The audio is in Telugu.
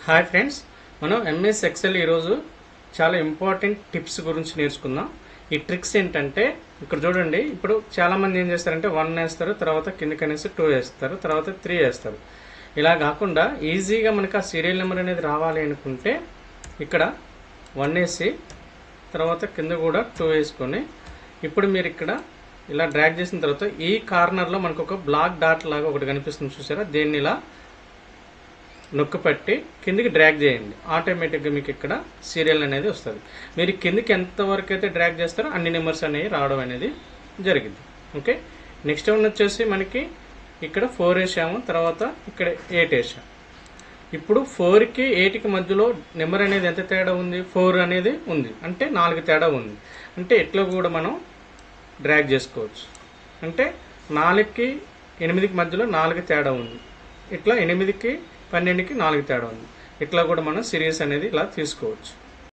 హాయ్ ఫ్రెండ్స్, మనం ఎంఎస్ ఎక్సెల్ ఈరోజు చాలా ఇంపార్టెంట్ టిప్స్ గురించి నేర్చుకుందాం. ఈ ట్రిక్స్ ఏంటంటే ఇక్కడ చూడండి. ఇప్పుడు చాలామంది ఏం చేస్తారంటే 1 వేస్తారు, తర్వాత కిందకి అనేసి 2 వేస్తారు, తర్వాత 3 వేస్తారు. ఇలా కాకుండా ఈజీగా మనకు ఆ సీరియల్ నెంబర్ అనేది రావాలి అనుకుంటే ఇక్కడ 1 వేసి తర్వాత కింద కూడా 2 వేసుకొని ఇప్పుడు మీరు ఇక్కడ ఇలా డ్రాగ్ చేసిన తర్వాత ఈ కార్నర్లో మనకు ఒక బ్లాక్ డాట్ లాగా ఒకటి కనిపిస్తుంది, చూసారా? దీన్ని ఇలా నొక్కిపట్టి కిందికి డ్రాగ్ చేయండి. ఆటోమేటిక్గా మీకు ఇక్కడ సీరియల్ అనేది వస్తుంది. మీరు కిందికి ఎంతవరకు అయితే డ్రాగ్ చేస్తారో అన్ని నెంబర్స్ అనేవి రావడం అనేది జరిగింది. ఓకే, నెక్స్ట్ వన్ వచ్చేసి మనకి ఇక్కడ 4 వేసాము, తర్వాత ఇక్కడ 8 వేసాము. ఇప్పుడు 4కి 8కి మధ్యలో నెంబర్ అనేది ఎంత తేడా ఉంది? 4 అనేది ఉంది, అంటే 4 తేడా ఉంది. అంటే ఇట్లా కూడా మనం డ్రాగ్ చేసుకోవచ్చు. అంటే 4కి 8కి మధ్యలో 4 తేడా ఉంది, ఇట్లా 8కి 12కి 4 తేడా ఉంది. ఇట్లా కూడా మనం సిరీస్ అనేది ఇలా తీసుకోవచ్చు.